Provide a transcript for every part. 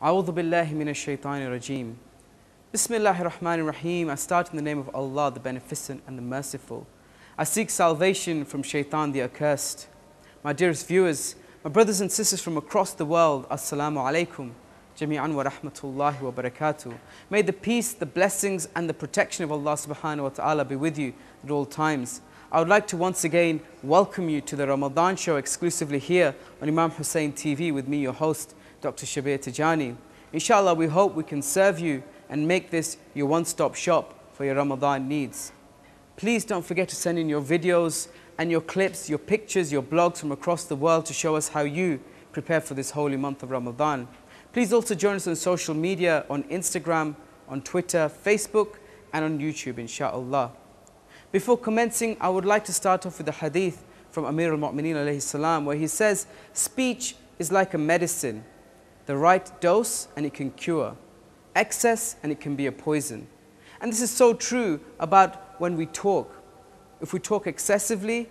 A'udhu billahi minash shaitani rajeem. Bismillahir Rahmanir Rahim. I start in the name of Allah, the Beneficent and the Merciful. I seek salvation from shaitan, the accursed. My dearest viewers, my brothers and sisters from across the world, Assalamu alaikum. Jami'an wa rahmatullahi wa barakatuh. May the peace, the blessings and the protection of Allah subhanahu wa ta'ala be with you at all times. I would like to once again welcome you to the Ramadan Show exclusively here on Imam Hussein TV with me, your host, Dr. Shabbir Tejani. Inshallah, we hope we can serve you and make this your one-stop shop for your Ramadan needs. Please don't forget to send in your videos and your clips, your pictures, your blogs from across the world to show us how you prepare for this holy month of Ramadan. Please also join us on social media, on Instagram, on Twitter, Facebook and on YouTube, inshallah. Before commencing, I would like to start off with a hadith from Amir al-Mu'mineen alayhi salam, where he says, speech is like a medicine. The right dose and it can cure, excess and it can be a poison. And this is so true about when we talk. If we talk excessively,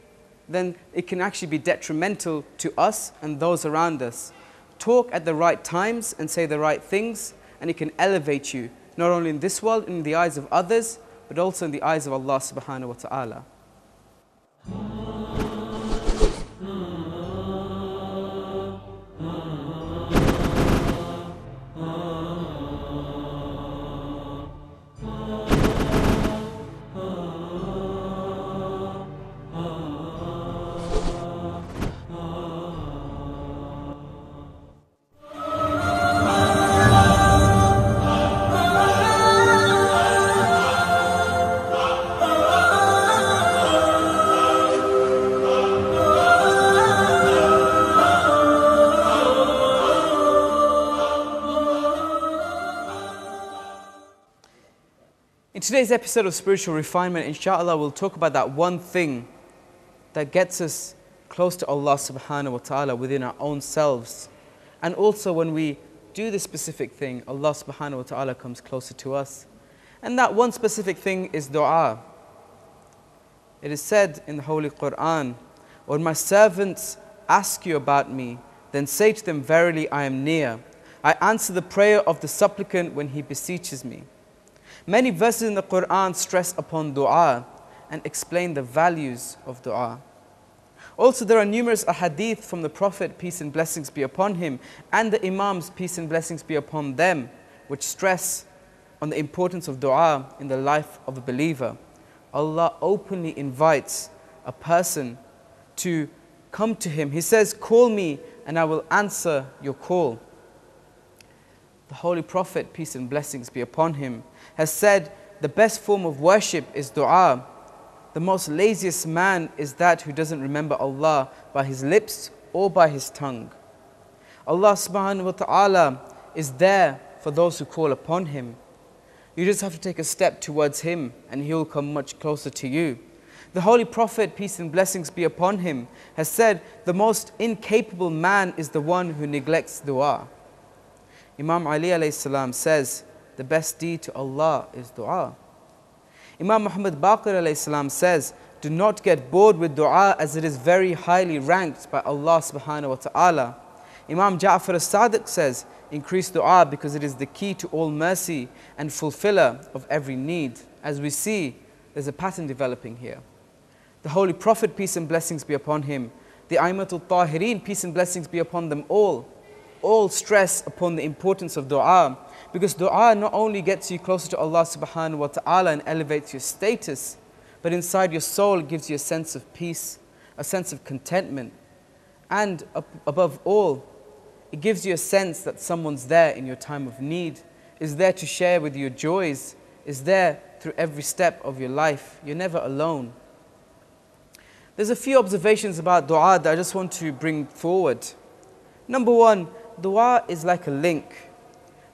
then it can actually be detrimental to us and those around us. Talk at the right times and say the right things, and it can elevate you, not only in this world, in the eyes of others, but also in the eyes of Allah subhanahu wa ta'ala. In today's episode of Spiritual Refinement, inshallah, we'll talk about that one thing that gets us close to Allah subhanahu wa ta'ala within our own selves. And also when we do this specific thing, Allah subhanahu wa ta'ala comes closer to us. And that one specific thing is dua. It is said in the Holy Quran, when my servants ask you about me, then say to them, verily I am near. I answer the prayer of the supplicant when he beseeches me. Many verses in the Quran stress upon dua and explain the values of dua. Also, there are numerous ahadith from the Prophet, peace and blessings be upon him, and the Imams, peace and blessings be upon them, which stress on the importance of dua in the life of a believer. Allah openly invites a person to come to him. He says, call me and I will answer your call. The Holy Prophet, peace and blessings be upon him, has said the best form of worship is dua. The most laziest man is that who doesn't remember Allah by his lips or by his tongue. Allah subhanahu wa ta'ala is there for those who call upon him. You just have to take a step towards him and he will come much closer to you. The Holy Prophet, peace and blessings be upon him, has said the most incapable man is the one who neglects dua. Imam Ali alayhi salam says, the best deed to Allah is dua. Imam Muhammad Baqir alayhi salam says, do not get bored with dua as it is very highly ranked by Allah subhanahu wa ta'ala. Imam Ja'far as-Sadiq says, increase dua because it is the key to all mercy and fulfiller of every need. As we see, there's a pattern developing here. The Holy Prophet, peace and blessings be upon him, the A'immatul Tahireen, peace and blessings be upon them all stress upon the importance of dua, because dua not only gets you closer to Allah subhanahu wa ta'ala and elevates your status, but inside your soul gives you a sense of peace, a sense of contentment, and above all, it gives you a sense that someone's there in your time of need, is there to share with you your joys, is there through every step of your life. You're never alone. There's a few observations about dua that I just want to bring forward. Number one, dua is like a link.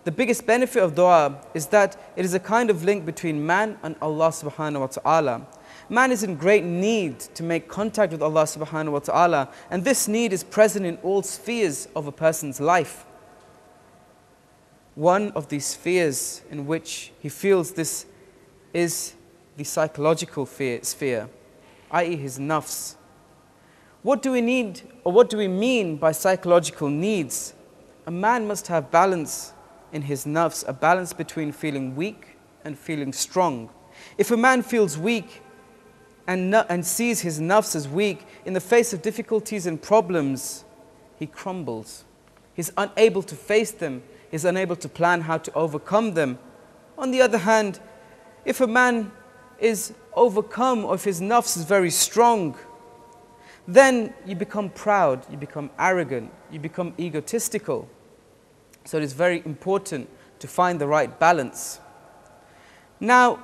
The biggest benefit of dua is that it is a kind of link between man and Allah subhanahu wa ta'ala. Man is in great need to make contact with Allah subhanahu wa ta'ala, and this need is present in all spheres of a person's life. One of these spheres in which he feels this is the psychological sphere, i.e. his nafs. What do we need, or what do we mean by psychological needs? A man must have balance in his nafs, a balance between feeling weak and feeling strong. If a man feels weak and sees his nafs as weak, in the face of difficulties and problems, he crumbles. He's unable to face them. He's unable to plan how to overcome them. On the other hand, if a man is overcome, or if his nafs is very strong, then you become proud, you become arrogant, you become egotistical. So it is very important to find the right balance. Now,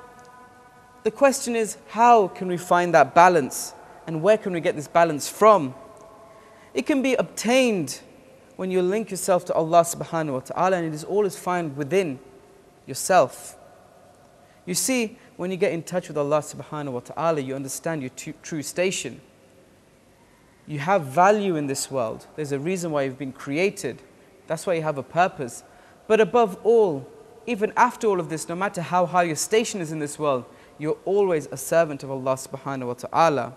the question is, how can we find that balance? And where can we get this balance from? It can be obtained when you link yourself to Allah subhanahu wa ta'ala, and it is always found within yourself. You see, when you get in touch with Allah subhanahu wa ta'ala, you understand your true station. You have value in this world. There's a reason why you've been created. That's why you have a purpose. But above all, even after all of this, no matter how high your station is in this world, you're always a servant of Allah subhanahu wa ta'ala.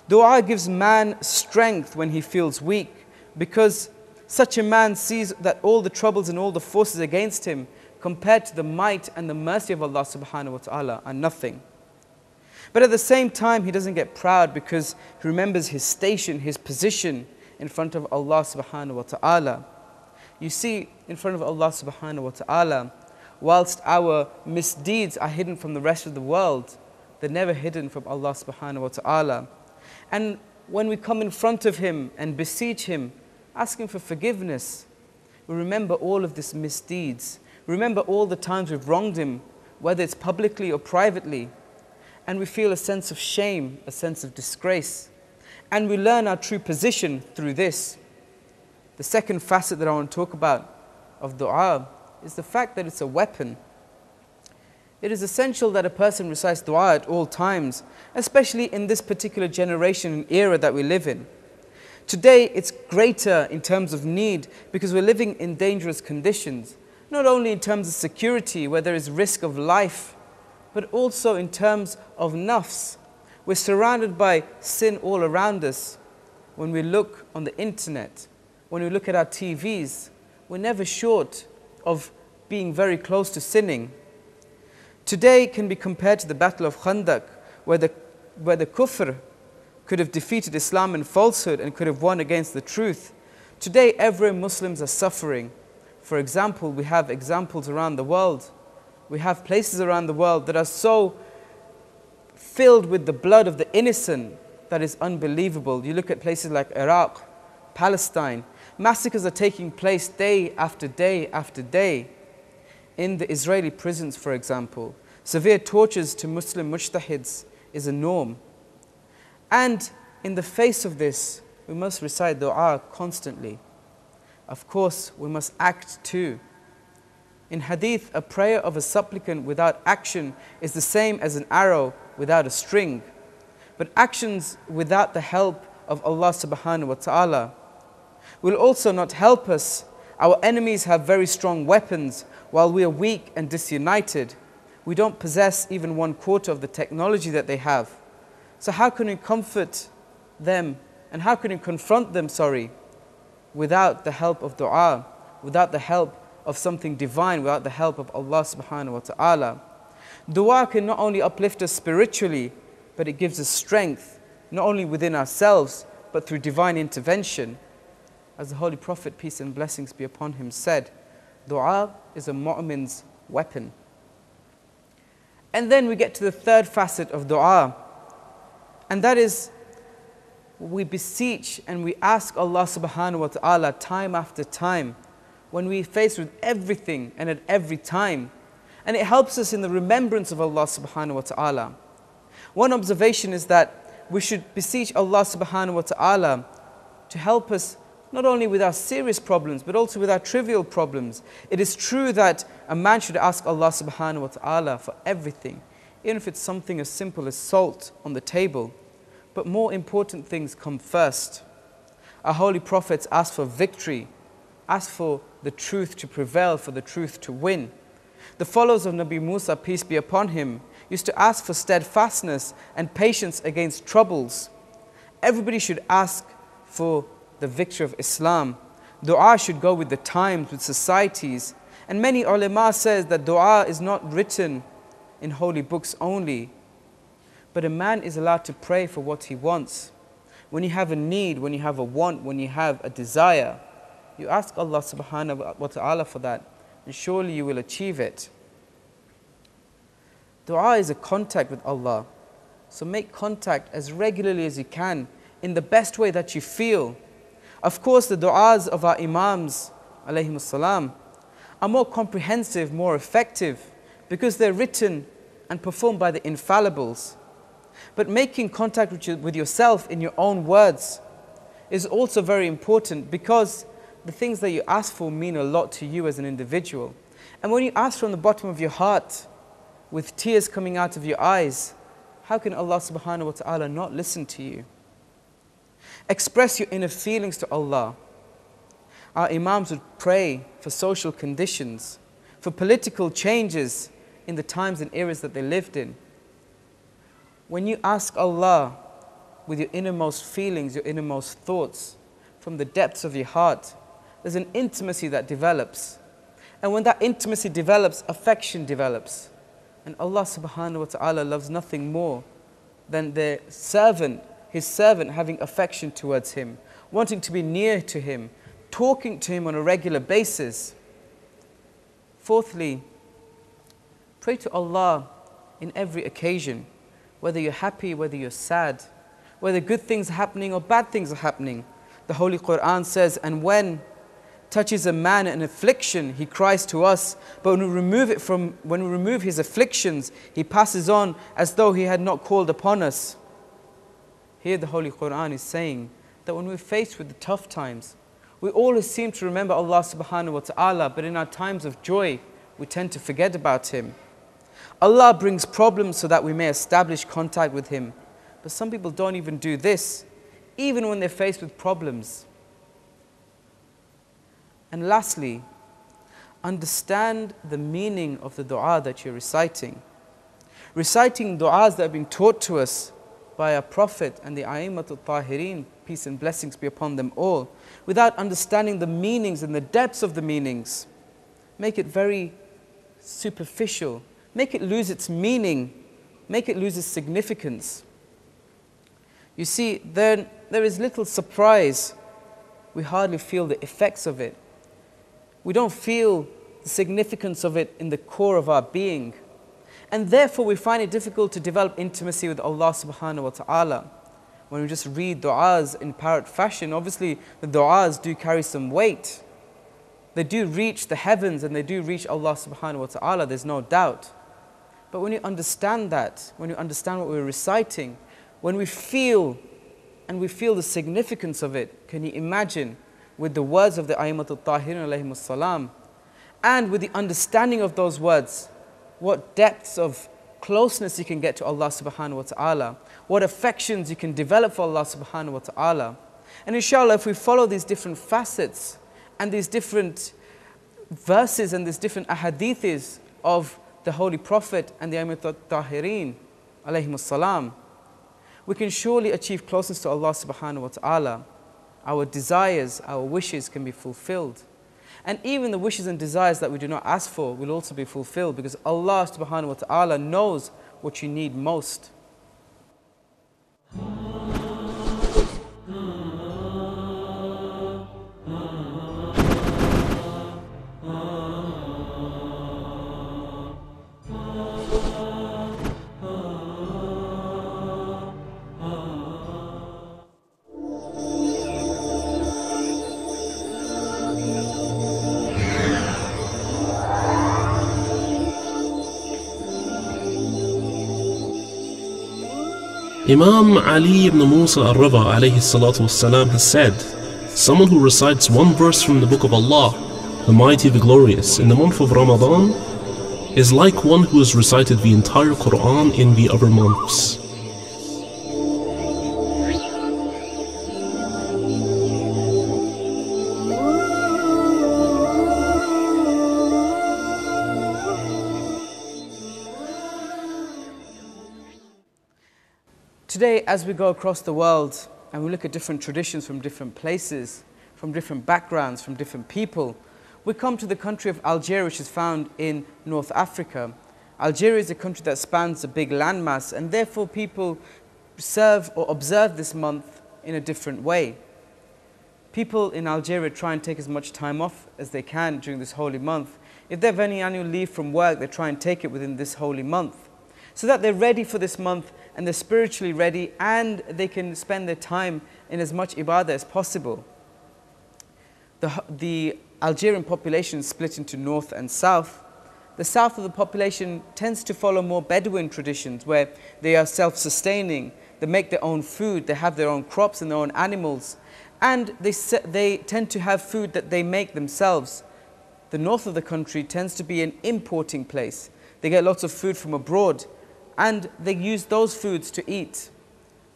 Dua gives man strength when he feels weak, because such a man sees that all the troubles and all the forces against him, compared to the might and the mercy of Allah subhanahu wa ta'ala, are nothing. But at the same time, he doesn't get proud, because he remembers his station, his position in front of Allah subhanahu wa ta'ala. You see, in front of Allah subhanahu wa ta'ala, whilst our misdeeds are hidden from the rest of the world, they're never hidden from Allah subhanahu wa ta'ala. And when we come in front of Him and beseech Him, asking for forgiveness, we remember all of these misdeeds. Remember all the times we've wronged Him, whether it's publicly or privately. And we feel a sense of shame, a sense of disgrace. And we learn our true position through this. The second facet that I want to talk about of dua is the fact that it's a weapon. It is essential that a person recites dua at all times, especially in this particular generation and era that we live in. Today, it's greater in terms of need, because we're living in dangerous conditions, not only in terms of security, where there is risk of life, but also in terms of nafs. We're surrounded by sin all around us. When we look on the internet, when we look at our TVs, we're never short of being very close to sinning. Today can be compared to the Battle of Khandaq, where the kufr could have defeated Islam and falsehood and could have won against the truth. Today, everywhere Muslims are suffering. For example, we have examples around the world. We have places around the world that are so filled with the blood of the innocent that is unbelievable. You look at places like Iraq, Palestine. Massacres are taking place day after day after day. In the Israeli prisons, for example, severe tortures to Muslim mujtahids is a norm. And in the face of this, we must recite dua constantly. Of course, we must act too. In hadith, a prayer of a supplicant without action is the same as an arrow without a string. But actions without the help of Allah subhanahu wa ta'ala will also not help us. Our enemies have very strong weapons, while we are weak and disunited. We don't possess even 1/4 of the technology that they have. So how can we comfort them, and how can we confront them, without the help of dua, without the help of something divine, without the help of Allah subhanahu wa ta'ala? Dua can not only uplift us spiritually, but it gives us strength, not only within ourselves, but through divine intervention. As the Holy Prophet, peace and blessings be upon him, said, dua is a mu'min's weapon. And then we get to the third facet of dua, and that is, we beseech and we ask Allah subhanahu wa ta'ala time after time, when we face with everything and at every time. And it helps us in the remembrance of Allah subhanahu wa ta'ala. One observation is that we should beseech Allah subhanahu wa ta'ala to help us not only with our serious problems, but also with our trivial problems. It is true that a man should ask Allah subhanahu wa ta'ala for everything, even if it's something as simple as salt on the table. But more important things come first. Our holy prophets asked for victory, asked for the truth to prevail, for the truth to win. The followers of Nabi Musa, peace be upon him, used to ask for steadfastness and patience against troubles. Everybody should ask for the victory of Islam. Dua should go with the times, with societies, And many ulama says that dua is not written in holy books only, but a man is allowed to pray for what he wants. When you have a need, when you have a want, when you have a desire, you ask Allah subhanahu wa ta'ala for that, and surely you will achieve it. Dua is a contact with Allah. So make contact as regularly as you can, in the best way that you feel. Of course, the du'as of our Imams, alayhimus salam, are more comprehensive, more effective, because they're written and performed by the infallibles. But making contact with yourself in your own words is also very important, because the things that you ask for mean a lot to you as an individual. And when you ask from the bottom of your heart, with tears coming out of your eyes, how can Allah subhanahu wa ta'ala not listen to you? Express your inner feelings to Allah. Our Imams would pray for social conditions, for political changes in the times and eras that they lived in. When you ask Allah with your innermost feelings, your innermost thoughts, from the depths of your heart, there's an intimacy that develops. And when that intimacy develops, affection develops. And Allah subhanahu wa ta'ala loves nothing more than the servant, his servant having affection towards him, wanting to be near to him, talking to him on a regular basis. Fourthly, pray to Allah in every occasion, whether you're happy, whether you're sad, whether good things are happening or bad things are happening. The Holy Quran says, and when touches a man an affliction, he cries to us, but when we remove his afflictions, he passes on as though he had not called upon us. Here the Holy Quran is saying that when we're faced with the tough times, we always seem to remember Allah subhanahu wa ta'ala, but in our times of joy, we tend to forget about Him. Allah brings problems so that we may establish contact with Him. But some people don't even do this, even when they're faced with problems. And lastly, understand the meaning of the dua that you're reciting. Reciting du'as that have been taught to us by our Prophet and the A'immatul Tahirin, peace and blessings be upon them all, without understanding the meanings and the depths of the meanings, make it very superficial, make it lose its meaning, make it lose its significance. You see, then there is little surprise. We hardly feel the effects of it. We don't feel the significance of it in the core of our being. And therefore we find it difficult to develop intimacy with Allah subhanahu wa ta'ala. When we just read du'as in parrot fashion, obviously the du'as do carry some weight. They do reach the heavens and they do reach Allah subhanahu wa ta'ala, there's no doubt. But when you understand that, when you understand what we're reciting, when we feel the significance of it, can you imagine with the words of the A'immatul Tahirin alayhimus salam, and with the understanding of those words, what depths of closeness you can get to Allah subhanahu wa ta'ala, what affections you can develop for Allah subhanahu wa ta'ala. And inshallah, if we follow these different facets and these different verses and these different ahadiths of the Holy Prophet and the A'immatul Tahirin alayhimus salam, we can surely achieve closeness to Allah subhanahu wa ta'ala. Our desires, our wishes can be fulfilled. And even the wishes and desires that we do not ask for will also be fulfilled, because Allah subhanahu wa ta'ala knows what you need most. Imam Ali ibn Musa al-Rida alayhi salatu wassalam has said, someone who recites one verse from the Book of Allah, the Mighty, the Glorious, in the month of Ramadan is like one who has recited the entire Quran in the other months. Today, as we go across the world and we look at different traditions from different places, from different backgrounds, from different people, We come to the country of Algeria, which is found in North Africa. Algeria is a country that spans a big landmass, and therefore people serve or observe this month in a different way. People in Algeria try and take as much time off as they can during this holy month. If they have any annual leave from work, they try and take it within this holy month, so that they're ready for this month and they're spiritually ready, and they can spend their time in as much ibadah as possible. The Algerian population is split into north and south. The south of the population tends to follow more Bedouin traditions, where they are self-sustaining, they make their own food, they have their own crops and their own animals, and they tend to have food that they make themselves. The north of the country tends to be an importing place. They get lots of food from abroad, and they use those foods to eat,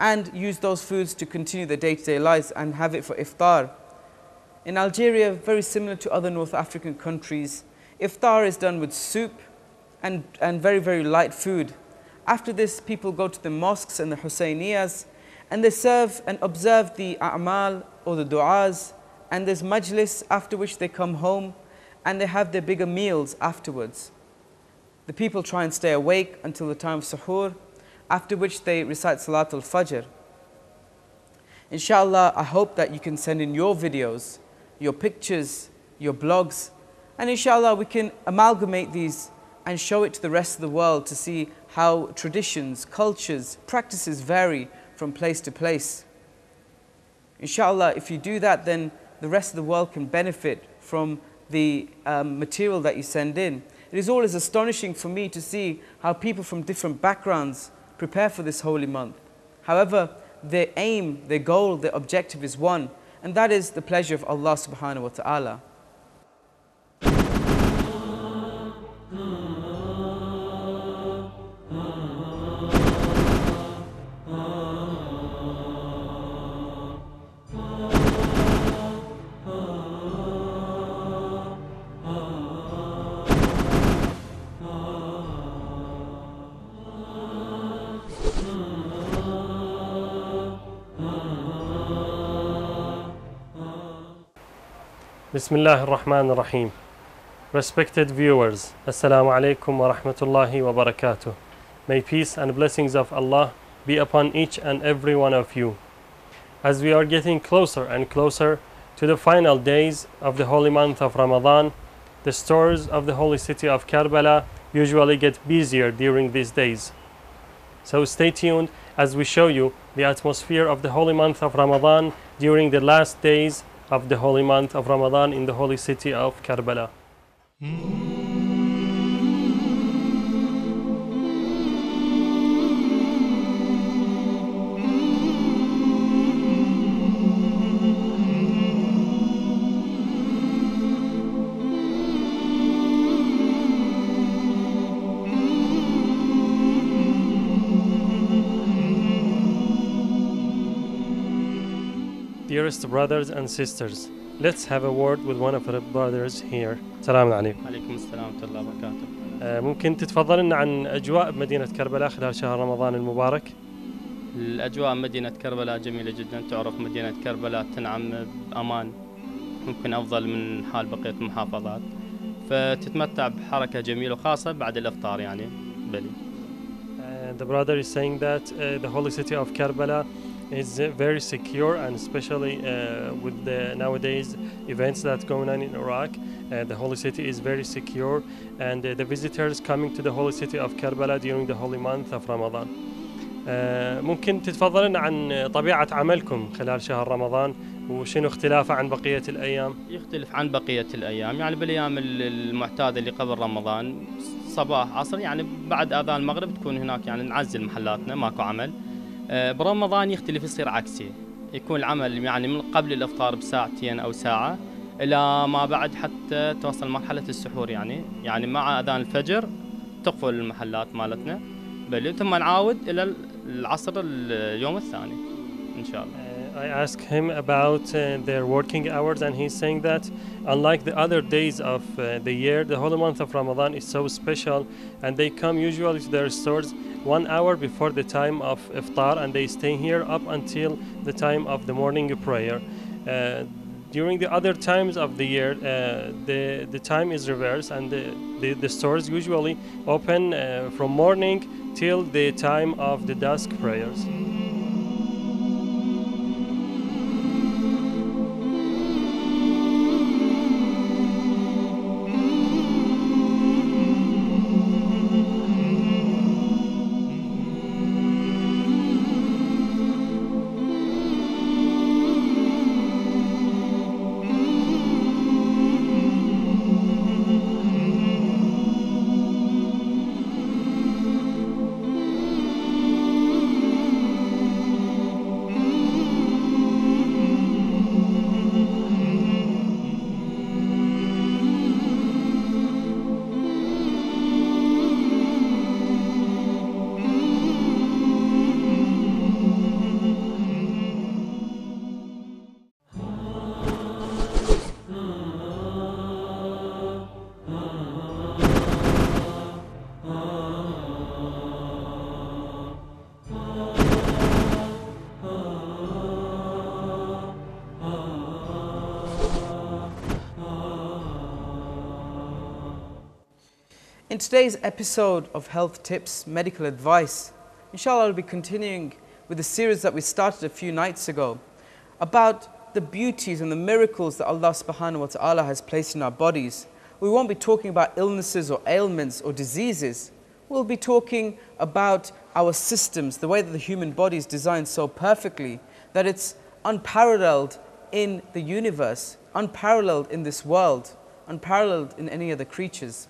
and use those foods to continue their day-to-day lives and have it for iftar. In Algeria, very similar to other North African countries, iftar is done with soup and very, very light food. After this, people go to the mosques and the Husseiniyas, and they serve and observe the a'mal or the du'as, and there's majlis, after which they come home and they have their bigger meals afterwards. The people try and stay awake until the time of suhoor, after which they recite Salat al-Fajr. Inshallah, I hope that you can send in your videos, your pictures, your blogs, and inshallah we can amalgamate these and show it to the rest of the world to see how traditions, cultures, practices vary from place to place. Inshallah, if you do that, then the rest of the world can benefit from the material that you send in. It is always astonishing for me to see how people from different backgrounds prepare for this holy month. However, their aim, their goal, their objective is one, and that is the pleasure of Allah subhanahu wa ta'ala. Bismillah ar-Rahman ar-Rahim. Respected viewers, Assalamu alaikum wa rahmatullahi wa barakatuh. May peace and blessings of Allah be upon each and every one of you. As we are getting closer and closer to the final days of the holy month of Ramadan, the stores of the holy city of Karbala usually get busier during these days. So stay tuned as we show you the atmosphere of the holy month of Ramadan during the last days of the holy month of Ramadan in the holy city of Karbala. Dearest brothers and sisters, let's have a word with one of our brothers here. السلام عليكم. عليكم السلام ورحمة الله وبركاته. ممكن تتفضل لنا عن أجواء بمدينة كربلاء خلال شهر رمضان المبارك؟ الأجواء مدينة كربلاء جميلة جدا، تعرف مدينة كربلاء تنعم بأمان ممكن أفضل من حال بقية المحافظات، فتتمتع بحركة جميلة وخاصة بعد الإفطار يعني بلي. The brother is saying that the holy city of Karbala is very secure, and especially with the nowadays events that's going on in Iraq, the holy city is very secure, and the visitors coming to the holy city of Karbala during the holy month of Ramadan. ممكن تتفضلن عن طبيعة عملكم خلال شهر رمضان وشنو اختلافه عن بقية الأيام؟ يختلف عن بقية الأيام، يعني بالأيام المعتادة اللي قبل رمضان صباح عصر يعني بعد آذان المغرب تكون هناك يعني نعزل محلاتنا ماكو عمل. برمضان يختلف، يصير عكسي، يكون العمل يعني من قبل الافطار بساعتين او ساعه الى ما بعد حتى توصل مرحله السحور، يعني مع اذان الفجر تقفل المحلات مالتنا بل ثم نعاود الى العصر اليوم الثاني ان شاء الله. I asked him about their working hours, and he's saying that unlike the other days of the year, the holy month of Ramadan is so special, and they come usually to their stores 1 hour before the time of iftar, and they stay here up until the time of the morning prayer. During the other times of the year, the time is reversed, and the stores usually open from morning till the time of the dusk prayers. In today's episode of Health Tips, Medical Advice, inshallah I'll be continuing with the series that we started a few nights ago about the beauties and the miracles that Allah subhanahu wa ta'ala has placed in our bodies. We won't be talking about illnesses or ailments or diseases. We'll be talking about our systems, the way that the human body is designed so perfectly that it's unparalleled in the universe, unparalleled in this world, unparalleled in any other creatures.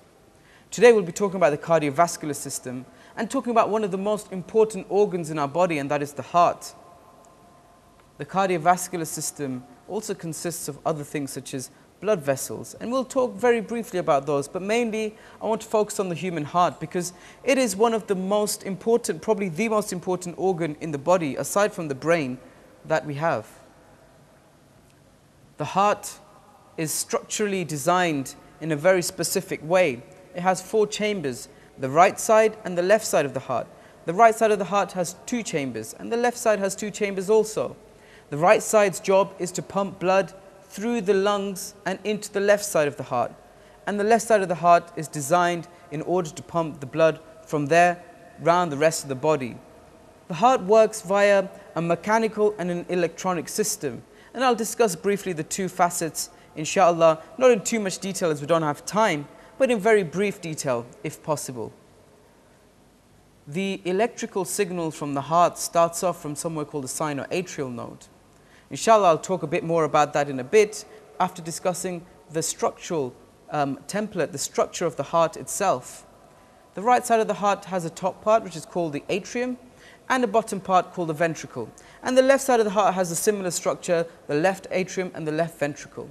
Today we'll be talking about the cardiovascular system and talking about one of the most important organs in our body, and that is the heart. The cardiovascular system also consists of other things such as blood vessels, and we'll talk very briefly about those, but mainly I want to focus on the human heart because it is one of the most important, probably the most important organ in the body aside from the brain that we have. The heart is structurally designed in a very specific way. It has 4 chambers, the right side and the left side of the heart. The right side of the heart has 2 chambers and the left side has 2 chambers also. The right side's job is to pump blood through the lungs and into the left side of the heart. And the left side of the heart is designed in order to pump the blood from there round the rest of the body. The heart works via a mechanical and an electronic system. And I'll discuss briefly the 2 facets, inshallah, not in too much detail as we don't have time, but in very brief detail, if possible. The electrical signal from the heart starts off from somewhere called the sinoatrial node. Inshallah, I'll talk a bit more about that in a bit after discussing the structural template, the structure of the heart itself. The right side of the heart has a top part which is called the atrium and a bottom part called the ventricle. And the left side of the heart has a similar structure, the left atrium and the left ventricle.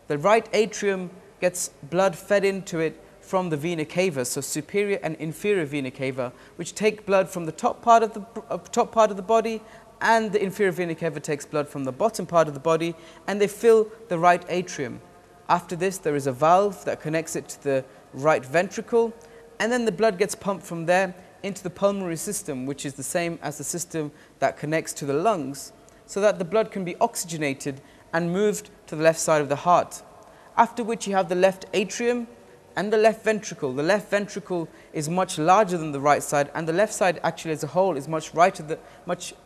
The right atrium gets blood fed into it from the vena cava, so superior and inferior vena cava, which take blood from the top part of the body, and the inferior vena cava takes blood from the bottom part of the body, and they fill the right atrium. After this, there is a valve that connects it to the right ventricle, and then the blood gets pumped from there into the pulmonary system, which is the same as the system that connects to the lungs, so that the blood can be oxygenated and moved to the left side of the heart. After which you have the left atrium and the left ventricle. The left ventricle is much larger than the right side, and the left side actually as a whole is much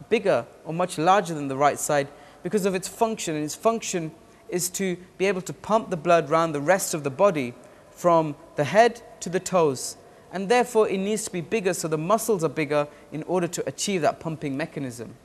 bigger or much larger than the right side because of its function. And its function is to be able to pump the blood around the rest of the body from the head to the toes. And therefore it needs to be bigger, so the muscles are bigger in order to achieve that pumping mechanism.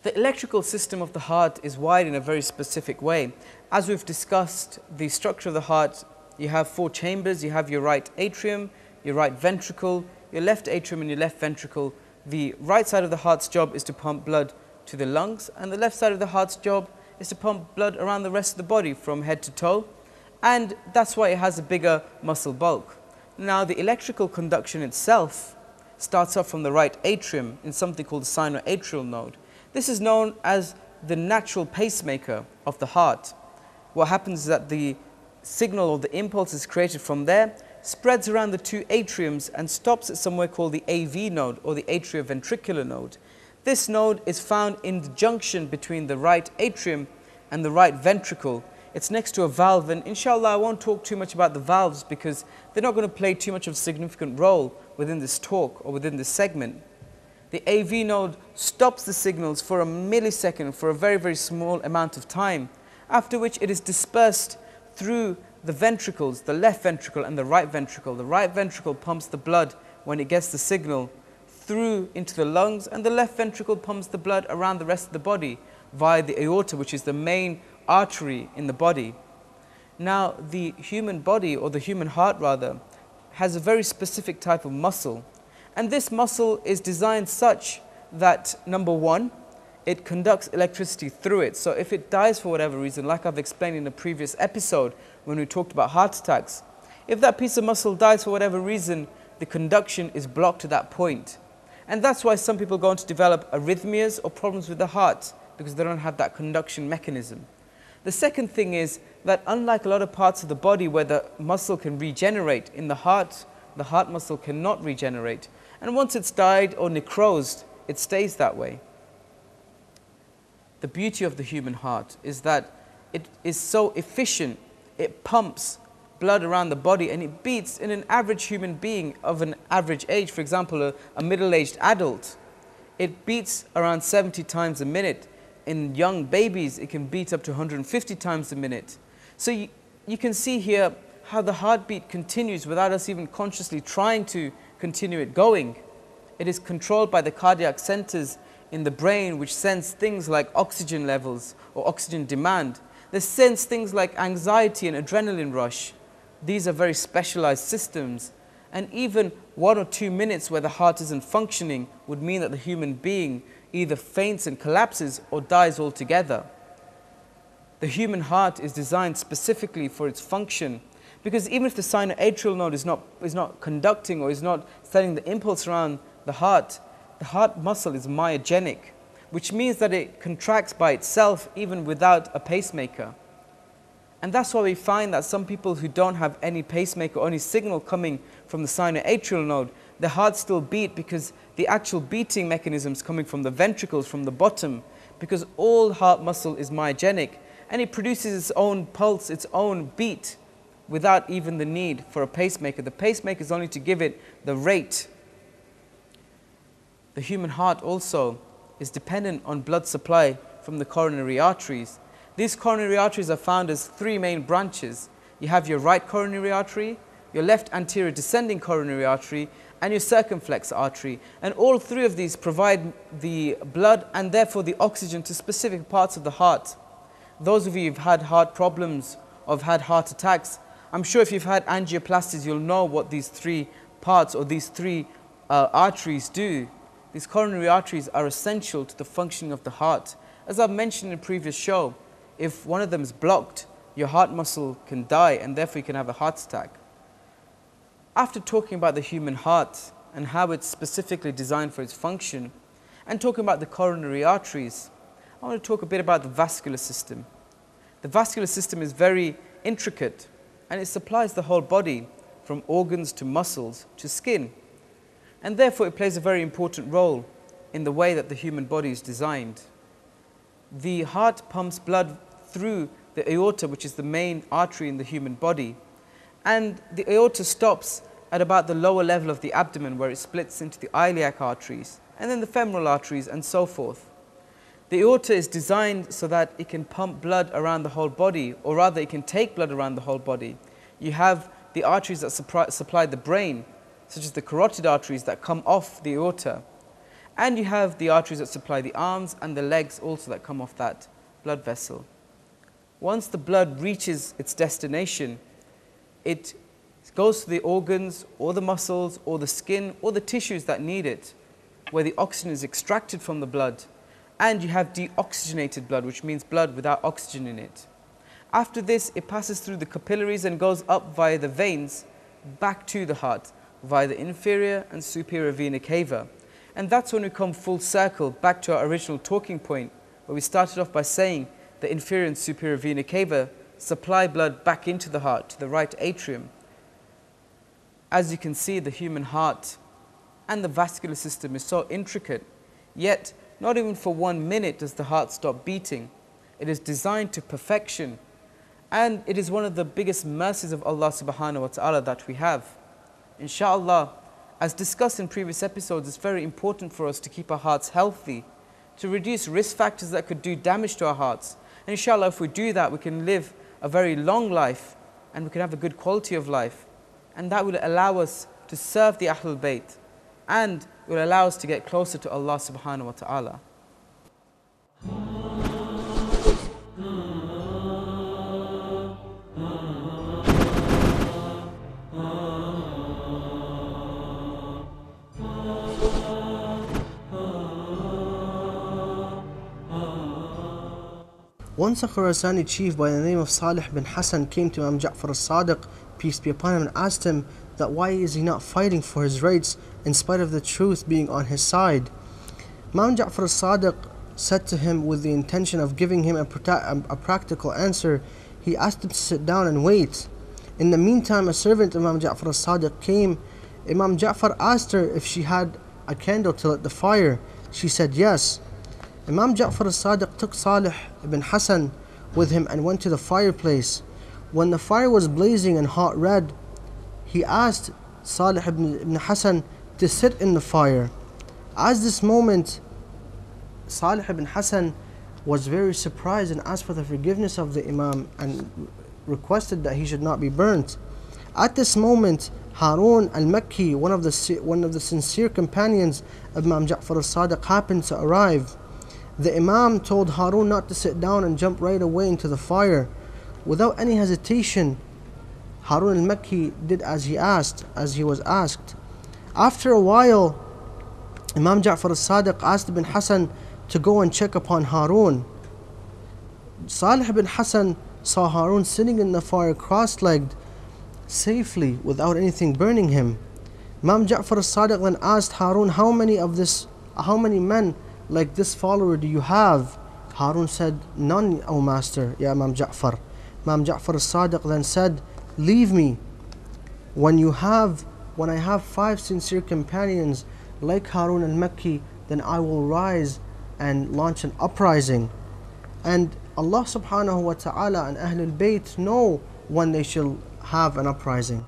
The electrical system of the heart is wired in a very specific way. As we've discussed the structure of the heart, you have 4 chambers. You have your right atrium, your right ventricle, your left atrium and your left ventricle. The right side of the heart's job is to pump blood to the lungs, and the left side of the heart's job is to pump blood around the rest of the body from head to toe, and that's why it has a bigger muscle bulk. Now the electrical conduction itself starts off from the right atrium in something called the sinoatrial node. This is known as the natural pacemaker of the heart. What happens is that the signal or the impulse is created from there, spreads around the 2 atriums and stops at somewhere called the AV node or the atrioventricular node. This node is found in the junction between the right atrium and the right ventricle. it's next to a valve, and inshallah I won't talk too much about the valves because they're not going to play too much of a significant role within this talk or within this segment. The AV node stops the signals for a millisecond, for a very, very small amount of time, after which it is dispersed through the ventricles, the left ventricle and the right ventricle. The right ventricle pumps the blood when it gets the signal through into the lungs, and the left ventricle pumps the blood around the rest of the body via the aorta, which is the main artery in the body. Now, the human body, or the human heart rather, has a very specific type of muscle. And this muscle is designed such that, number one, it conducts electricity through it. So if it dies for whatever reason, like I've explained in a previous episode when we talked about heart attacks, if that piece of muscle dies for whatever reason, the conduction is blocked to that point. And that's why some people go on to develop arrhythmias or problems with the heart, because they don't have that conduction mechanism. The second thing is that unlike a lot of parts of the body where the muscle can regenerate, in the heart muscle cannot regenerate. And once it's died or necrosed, it stays that way. The beauty of the human heart is that it is so efficient. It pumps blood around the body, and it beats in an average human being of an average age, for example, a middle-aged adult. It beats around 70 times a minute. In young babies, it can beat up to 150 times a minute. So you can see here how the heartbeat continues without us even consciously trying to continue it going. It is controlled by the cardiac centers in the brain, which sense things like oxygen levels or oxygen demand. They sense things like anxiety and adrenaline rush. These are very specialized systems. And even 1 or 2 minutes where the heart isn't functioning would mean that the human being either faints and collapses or dies altogether. The human heart is designed specifically for its function, because even if the sinoatrial node is not conducting or is not sending the impulse around the heart muscle is myogenic, which means that it contracts by itself even without a pacemaker. And that's why we find that some people who don't have any pacemaker or any signal coming from the sinoatrial node, their hearts still beat, because the actual beating mechanism is coming from the ventricles, from the bottom, because all heart muscle is myogenic, and it produces its own pulse, its own beat, without even the need for a pacemaker. The pacemaker is only to give it the rate. The human heart also is dependent on blood supply from the coronary arteries. These coronary arteries are found as 3 main branches. You have your right coronary artery, your left anterior descending coronary artery, and your circumflex artery. And all 3 of these provide the blood and therefore the oxygen to specific parts of the heart. Those of you who've had heart problems or have had heart attacks, I'm sure if you've had angioplasties, you'll know what these 3 parts or these 3 arteries do. These coronary arteries are essential to the functioning of the heart. As I've mentioned in a previous show, if one of them is blocked, your heart muscle can die, and therefore you can have a heart attack. After talking about the human heart and how it's specifically designed for its function, and talking about the coronary arteries, I want to talk a bit about the vascular system. The vascular system is very intricate, and it supplies the whole body, from organs to muscles to skin. And therefore it plays a very important role in the way that the human body is designed. The heart pumps blood through the aorta, which is the main artery in the human body. And the aorta stops at about the lower level of the abdomen, where it splits into the iliac arteries, and then the femoral arteries, and so forth. The aorta is designed so that it can pump blood around the whole body, or rather it can take blood around the whole body. You have the arteries that supply the brain, such as the carotid arteries that come off the aorta. And you have the arteries that supply the arms and the legs also that come off that blood vessel. Once the blood reaches its destination, it goes to the organs or the muscles or the skin or the tissues that need it, where the oxygen is extracted from the blood. And you have deoxygenated blood, which means blood without oxygen in it. After this, it passes through the capillaries and goes up via the veins back to the heart, via the inferior and superior vena cava. And that's when we come full circle back to our original talking point, where we started off by saying the inferior and superior vena cava supply blood back into the heart, to the right atrium. As you can see, the human heart and the vascular system is so intricate, yet not even for 1 minute does the heart stop beating. It is designed to perfection. And it is one of the biggest mercies of Allah subhanahu wa ta'ala that we have. Inshallah, as discussed in previous episodes, it's very important for us to keep our hearts healthy, to reduce risk factors that could do damage to our hearts. And inshallah, if we do that, we can live a very long life and we can have a good quality of life. And that will allow us to serve the Ahlul-Bait and will allow us to get closer to Allah subhanahu wa ta'ala. Once a Khurasani chief by the name of Salih bin Hassan came to Imam Ja'far al-Sadiq, peace be upon him, and asked him that why is he not fighting for his rights in spite of the truth being on his side. Imam Ja'far al-Sadiq said to him, with the intention of giving him a practical answer, he asked him to sit down and wait. In the meantime, a servant of Imam Ja'far al-Sadiq came. Imam Ja'far asked her if she had a candle to light the fire. She said yes. Imam Ja'far al-Sadiq took Salih ibn Hassan with him and went to the fireplace. When the fire was blazing and hot red, he asked Salih ibn Hassan to sit in the fire. At this moment, Salih ibn Hassan was very surprised and asked for the forgiveness of the Imam and requested that he should not be burnt. At this moment, Harun al-Makki, one of the sincere companions of Imam Ja'far al-Sadiq, happened to arrive. The Imam told Harun not to sit down and jump right away into the fire. Without any hesitation, Harun al-Makki did as he was asked. After a while, Imam Ja'far al-Sadiq asked Ibn Hassan to go and check upon Harun. Salih ibn Hassan saw Harun sitting in the fire cross-legged, safely, without anything burning him. Imam Ja'far al-Sadiq then asked Harun, how many men like this follower do you have? Harun said, none, O Master, Ya Imam Ja'far. Imam Ja'far al-Sadiq then said, leave me. When I have 5 sincere companions like Harun al-Makki, then I will rise and launch an uprising. And Allah subhanahu wa ta'ala and Ahlul-Bait know when they shall have an uprising.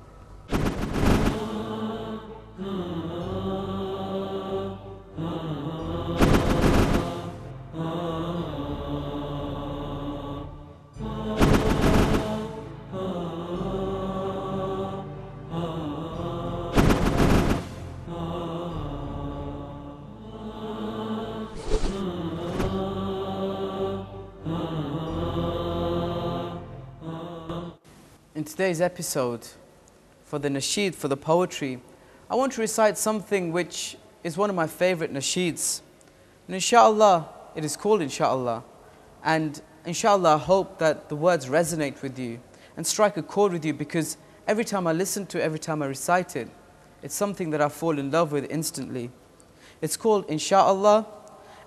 In today's episode, for the nasheed, for the poetry, I want to recite something which is one of my favorite nasheeds. And inshallah, it is called Inshallah. And inshallah, I hope that the words resonate with you and strike a chord with you, because every time I listen to it, every time I recite it, it's something that I fall in love with instantly. It's called Inshallah,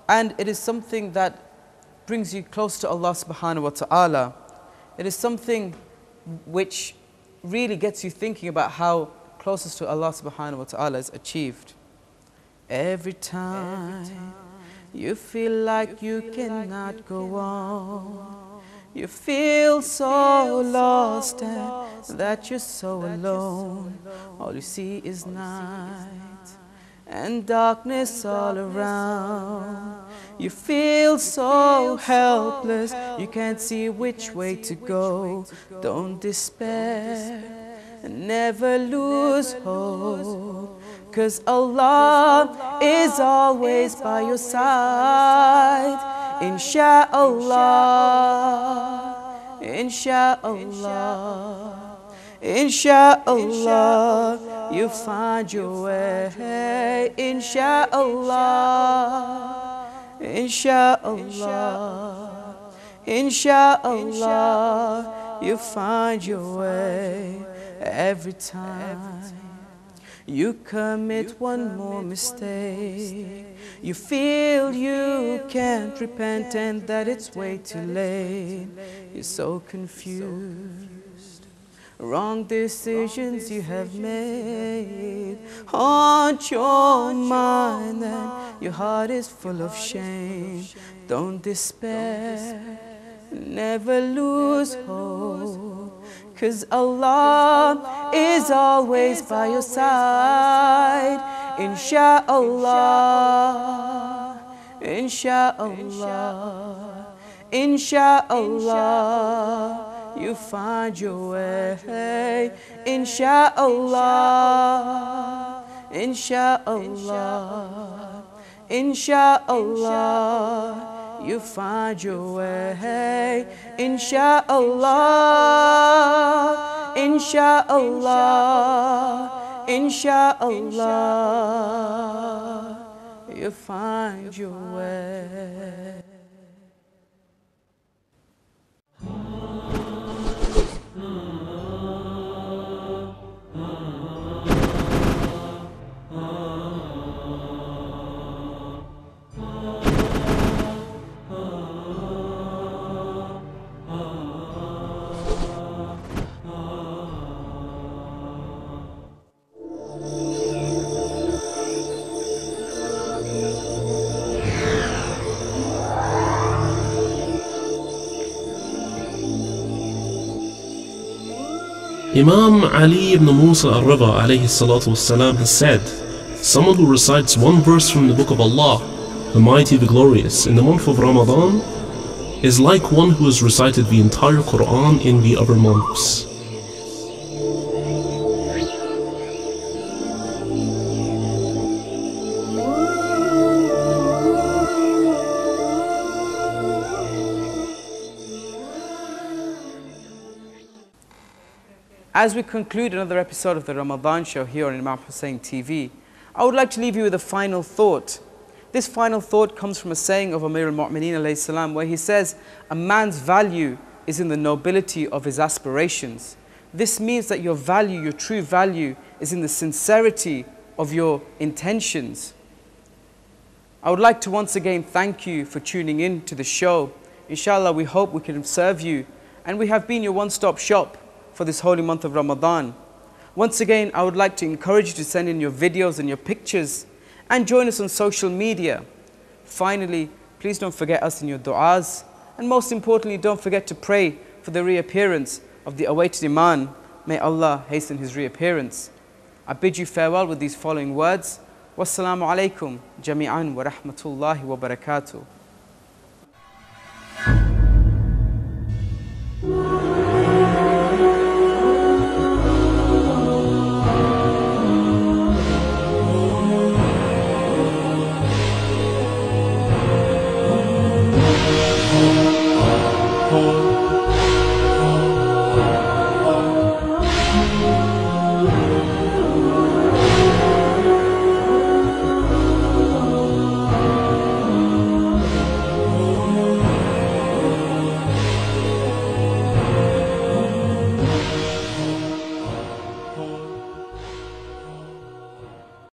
and it is something that brings you close to Allah subhanahu wa ta'ala. It is something which really gets you thinking about how closest to Allah subhanahu wa ta'ala is achieved. Every time you feel like you cannot go on, you feel so lost and that you're so alone, all you see is night and darkness all around. You feel so helpless, you can't see which way to go. Don't despair and never lose hope, 'cause Allah is always by your side. Insha'Allah, Insha'Allah, Insha'Allah, you find your way. Insha'Allah, Insha'Allah, Insha'Allah, you find your way. Every time you commit one more mistake, you feel you can't repent and that it's way too late. You're so confused, wrong decisions you have made haunt your mind and your heart is full of shame. Don't despair, never lose hope, 'cause Allah is always by your side. Insha'Allah, Insha'Allah, Insha'Allah, you find your way. Insha'Allah, Insha'Allah, Insha'Allah, you find your way. Insha'Allah, Insha'Allah, Insha'Allah, you find your way. Imam Ali ibn Musa al-Rida alayhi salatu wassalam has said, someone who recites one verse from the Book of Allah, the Mighty, the Glorious, in the month of Ramadan is like one who has recited the entire Quran in the other months. As we conclude another episode of the Ramadan Show here on Imam Hussein TV, I would like to leave you with a final thought. This final thought comes from a saying of Amir al-Mu'mineen alayhi salam, where he says, a man's value is in the nobility of his aspirations. This means that your value, your true value, is in the sincerity of your intentions. I would like to once again thank you for tuning in to the show. Inshallah, we hope we can serve you, and we have been your one-stop shop for this holy month of Ramadan. Once again, I would like to encourage you to send in your videos and your pictures and join us on social media. Finally, please don't forget us in your du'as, and most importantly, don't forget to pray for the reappearance of the awaited Imam. May Allah hasten his reappearance. I bid you farewell with these following words. Wassalamu alaikum jami'an wa rahmatullahi wa barakatuh.